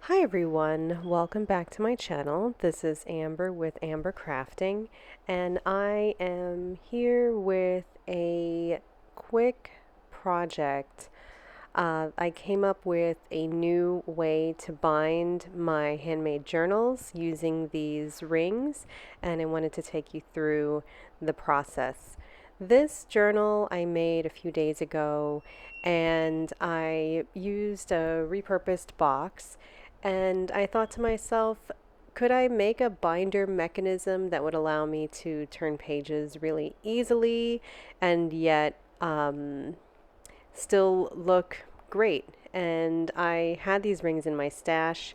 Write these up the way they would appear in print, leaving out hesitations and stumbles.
Hi everyone, welcome back to my channel. This is Amber with Amber Crafting, and I am here with a quick project. I came up with a new way to bind my handmade journals using these rings, and I wanted to take you through the process. This journal I made a few days ago, and I used a repurposed box, and I thought to myself, could I make a binder mechanism that would allow me to turn pages really easily and yet still look great? And I had these rings in my stash,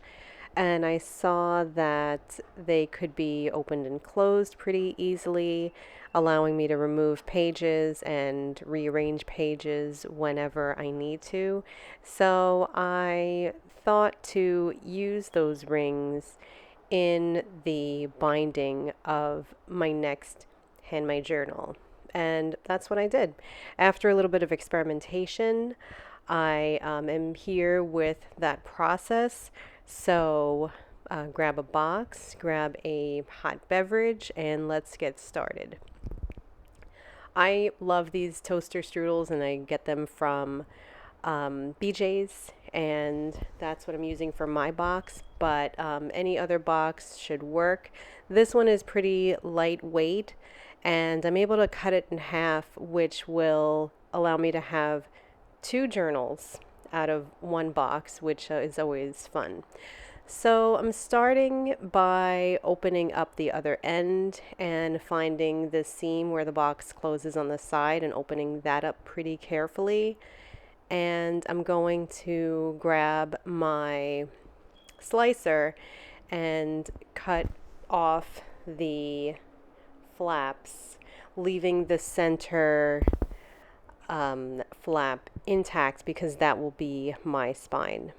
and I saw that they could be opened and closed pretty easily, allowing me to remove pages and rearrange pages whenever I need to. So I thought to use those rings in the binding of my next handmade journal. And that's what I did. After a little bit of experimentation, I am here with that process. So grab a box, grab a hot beverage, and let's get started. I love these toaster strudels, and I get them from BJ's, and that's what I'm using for my box, but any other box should work. This one is pretty lightweight, and I'm able to cut it in half, which will allow me to have two journals out of one box, which is always fun. So I'm starting by opening up the other end and finding the seam where the box closes on the side and opening that up pretty carefully. And I'm going to grab my slicer and cut off the flaps, leaving the center flap intact because that will be my spine.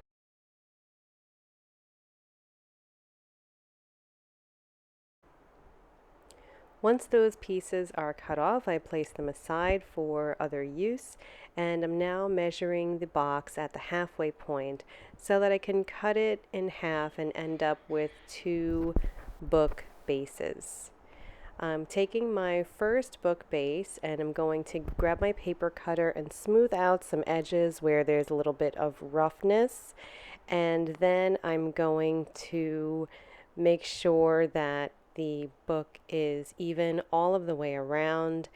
Once those pieces are cut off, I place them aside for other use, and I'm now measuring the box at the halfway point so that I can cut it in half and end up with two book bases. I'm taking my first book base and I'm going to grab my paper cutter and smooth out some edges where there's a little bit of roughness, and then I'm going to make sure that the book is even all of the way around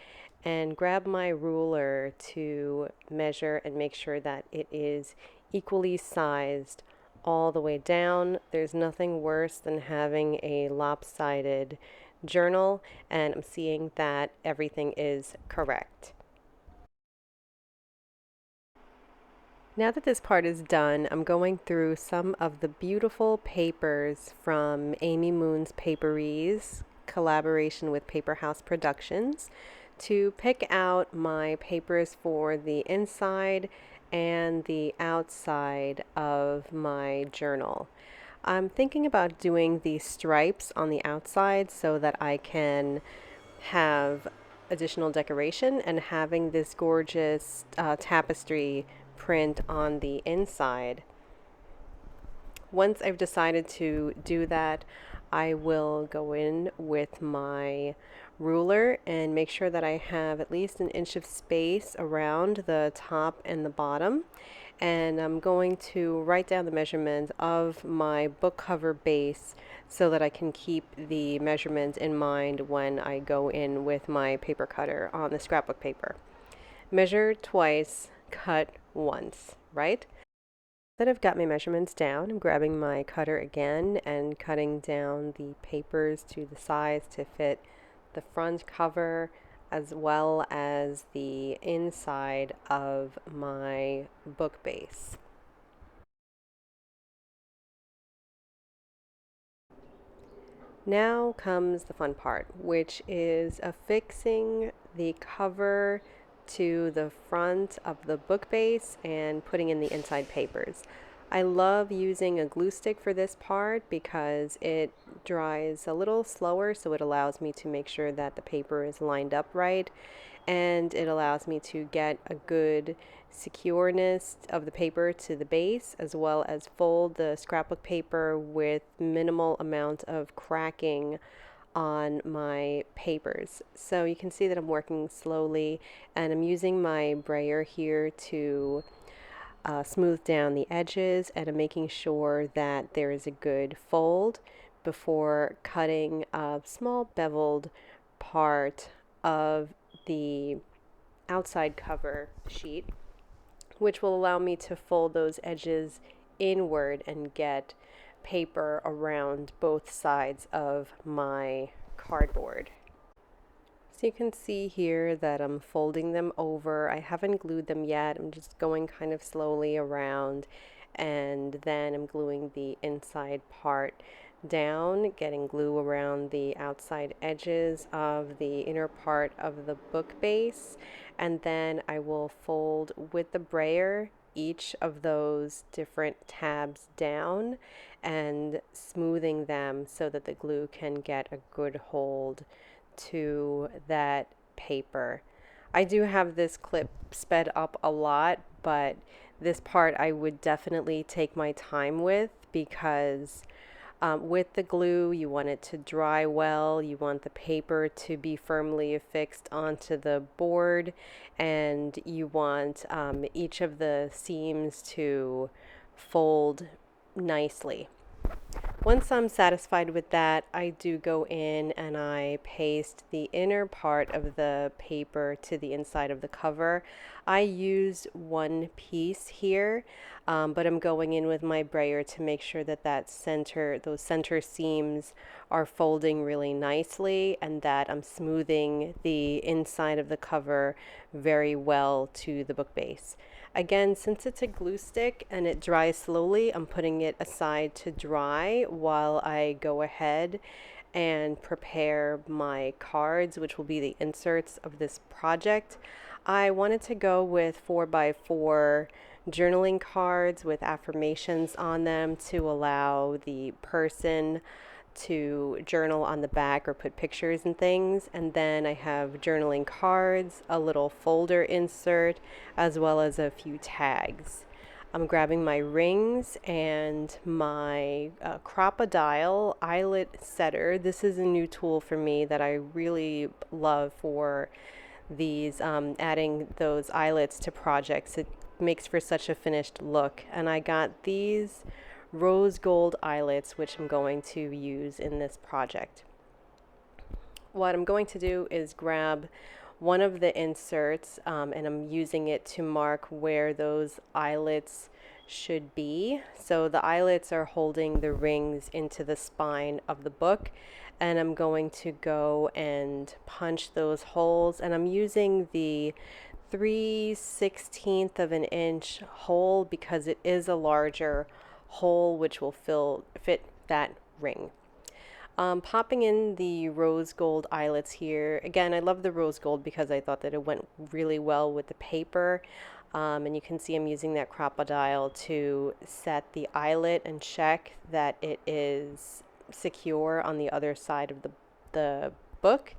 and grab my ruler to measure and make sure that it is equally sized all the way down. There's nothing worse than having a lopsided journal, and I'm seeing that everything is correct. Now that this part is done, I'm going through some of the beautiful papers from Amy Moon's Paperie's collaboration with Paperhouse Productions to pick out my papers for the inside and the outside of my journal. I'm thinking about doing the stripes on the outside so that I can have additional decoration and having this gorgeous tapestry print on the inside. Once I've decided to do that, I will go in with my ruler and make sure that I have at least an inch of space around the top and the bottom. And I'm going to write down the measurements of my book cover base so that I can keep the measurements in mind when I go in with my paper cutter on the scrapbook paper. Measure twice, cut once, right? That I've got my measurements down, I'm grabbing my cutter again and cutting down the papers to the size to fit the front cover as well as the inside of my book base. Now comes the fun part, which is affixing the cover to the front of the book base and putting in the inside papers. I love using a glue stick for this part because it dries a little slower, so it allows me to make sure that the paper is lined up right. and it allows me to get a good secureness of the paper to the base, as well as fold the scrapbook paper with minimal amount of cracking on my papers. So you can see that I'm working slowly, and I'm using my brayer here to smooth down the edges, and I'm making sure that there is a good fold before cutting a small beveled part of the outside cover sheet, which will allow me to fold those edges inward and get paper around both sides of my cardboard. So you can see here that I'm folding them over. I haven't glued them yet. I'm just going kind of slowly around, and then I'm gluing the inside part down, getting glue around the outside edges of the inner part of the book base, and then I will fold with the brayer each of those different tabs down and smoothing them so that the glue can get a good hold to that paper. I do have this clip sped up a lot, but this part I would definitely take my time with, because with the glue, you want it to dry well, you want the paper to be firmly affixed onto the board, and you want each of the seams to fold nicely. Once I'm satisfied with that, I do go in and I paste the inner part of the paper to the inside of the cover. I used one piece here, but I'm going in with my brayer to make sure that those center seams are folding really nicely, and that I'm smoothing the inside of the cover very well to the book base. Again, since it's a glue stick and it dries slowly, I'm putting it aside to dry while I go ahead and prepare my cards, which will be the inserts of this project. I wanted to go with 4x4 journaling cards with affirmations on them to allow the person to journal on the back or put pictures and things. And then I have journaling cards, a little folder insert, as well as a few tags. I'm grabbing my rings and my crocodile eyelet setter. This is a new tool for me that I really love for these adding those eyelets to projects. It makes for such a finished look. And I got these rose gold eyelets, which I'm going to use in this project. What I'm going to do is grab one of the inserts, and I'm using it to mark where those eyelets should be. So the eyelets are holding the rings into the spine of the book, and I'm going to go and punch those holes, and I'm using the 3/16 of an inch hole because it is a larger hole which will fit that ring. Popping in the rose gold eyelets here. Again, I love the rose gold because I thought that it went really well with the paper. And you can see I'm using that crocodile to set the eyelet and check that it is secure on the other side of the book.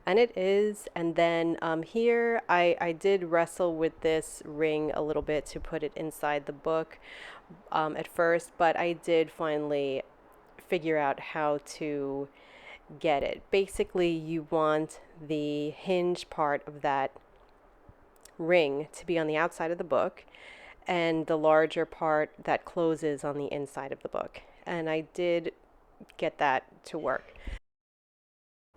And it is. And then here I did wrestle with this ring a little bit to put it inside the book at first, but I did finally figure out how to get it. Basically, you want the hinge part of that ring to be on the outside of the book, and the larger part that closes on the inside of the book. And I did get that to work.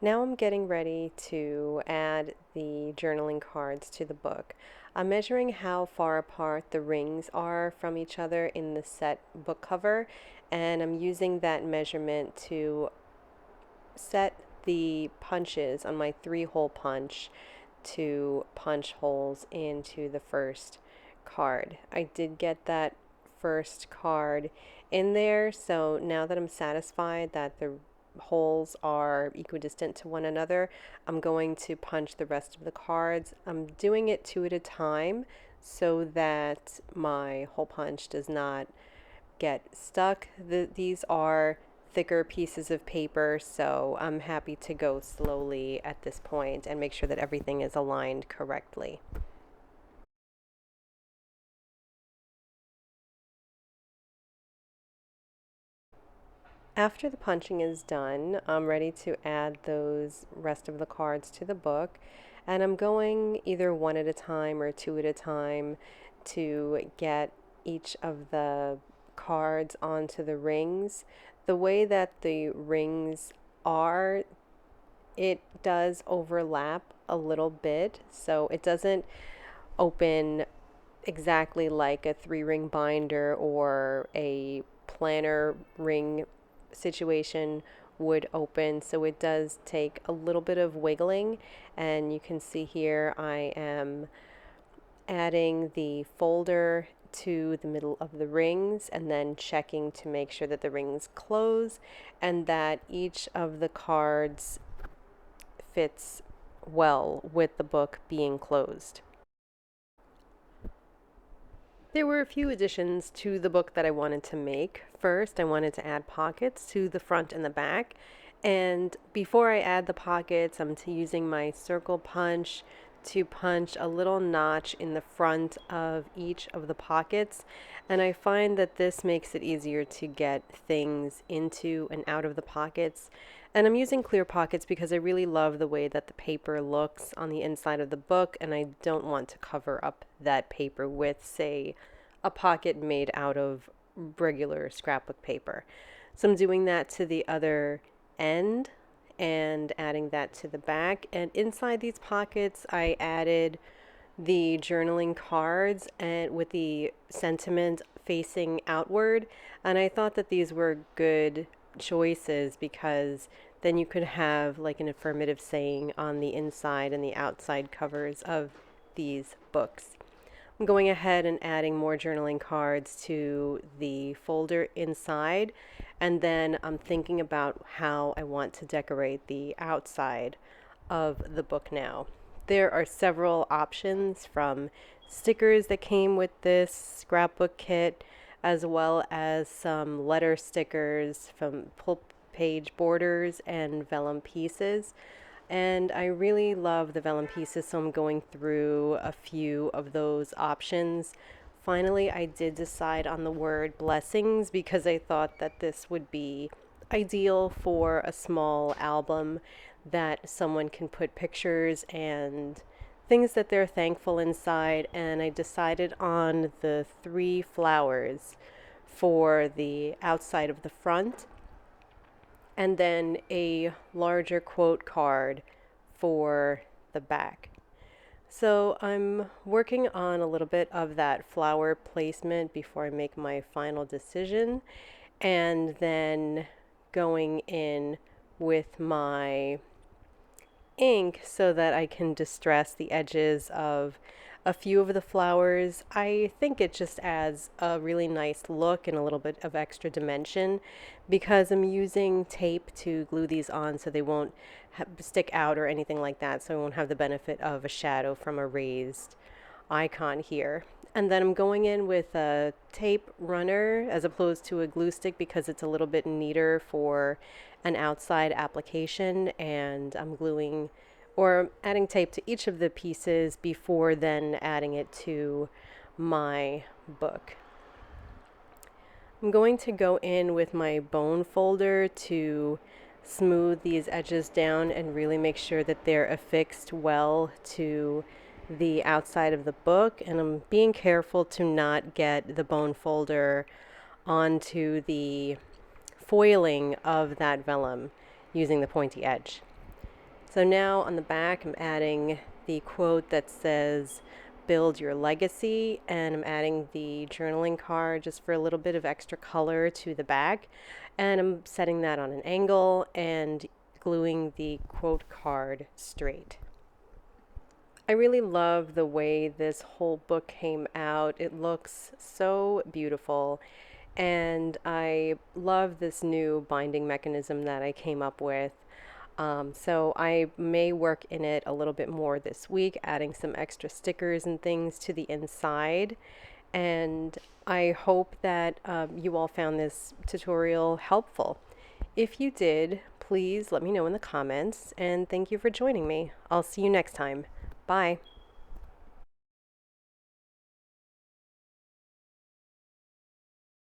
Now I'm getting ready to add the journaling cards to the book. I'm measuring how far apart the rings are from each other in the set book cover, and I'm using that measurement to set the punches on my 3-hole punch to punch holes into the first card. I did get that first card in there, so now that I'm satisfied that the holes are equidistant to one another, I'm going to punch the rest of the cards. I'm doing it 2 at a time so that my hole punch does not get stuck. These are thicker pieces of paper, so I'm happy to go slowly at this point and make sure that everything is aligned correctly. After the punching is done, I'm ready to add those rest of the cards to the book, and I'm going either one at a time or two at a time to get each of the cards onto the rings. The way that the rings are, it does overlap a little bit, so it doesn't open exactly like a 3-ring binder or a planner ring situation would open. So it does take a little bit of wiggling, and you can see here I am adding the folder to the middle of the rings and then checking to make sure that the rings close and that each of the cards fits well with the book being closed. There were a few additions to the book that I wanted to make. First, I wanted to add pockets to the front and the back. And before I add the pockets, I'm using my circle punch to punch a little notch in the front of each of the pockets. And I find that this makes it easier to get things into and out of the pockets. And I'm using clear pockets because I really love the way that the paper looks on the inside of the book, and I don't want to cover up that paper with, say, a pocket made out of regular scrapbook paper. So I'm doing that to the other end and adding that to the back. And inside these pockets, I added the journaling cards and with the sentiment facing outward. And I thought that these were good choices because then you could have like an affirmative saying on the inside and the outside covers of these books. I'm going ahead and adding more journaling cards to the folder inside, and then I'm thinking about how I want to decorate the outside of the book now. There are several options, from stickers that came with this scrapbook kit, as well as some letter stickers from pulp page borders and vellum pieces. And I really love the vellum pieces, so I'm going through a few of those options. Finally, I did decide on the word blessings because I thought that this would be ideal for a small album that someone can put pictures and things that they're thankful inside. And I decided on the 3 flowers for the outside of the front, and then a larger quote card for the back. So I'm working on a little bit of that flower placement before I make my final decision, and then going in with my ink so that I can distress the edges of a few of the flowers. I think it just adds a really nice look and a little bit of extra dimension because I'm using tape to glue these on so they won't stick out or anything like that, so I won't have the benefit of a shadow from a raised icon here. And then I'm going in with a tape runner as opposed to a glue stick because it's a little bit neater for an outside application, and I'm gluing or adding tape to each of the pieces before then adding it to my book. I'm going to go in with my bone folder to smooth these edges down and really make sure that they're affixed well to the outside of the book, and I'm being careful to not get the bone folder onto the foiling of that vellum using the pointy edge. So now on the back I'm adding the quote that says build your legacy, and I'm adding the journaling card just for a little bit of extra color to the back, and I'm setting that on an angle and gluing the quote card straight. I really love the way this whole book came out. It looks so beautiful, and I love this new binding mechanism that I came up with. So I may work in it a little bit more this week, adding some extra stickers and things to the inside. And I hope that you all found this tutorial helpful. If you did, please let me know in the comments, and thank you for joining me. I'll see you next time. Bye.